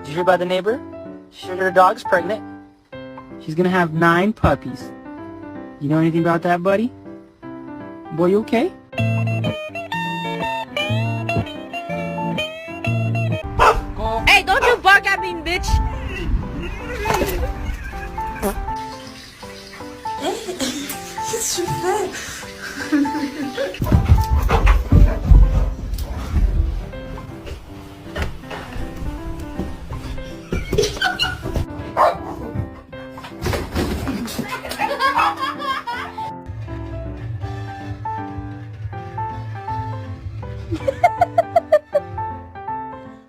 you hear about the neighbor? She said her dog's pregnant. She's gonna have 9 puppies. You know anything about that, buddy? Boy, you okay? Hey, don't you bark at me, bitch! Qu'est-ce que tu fais?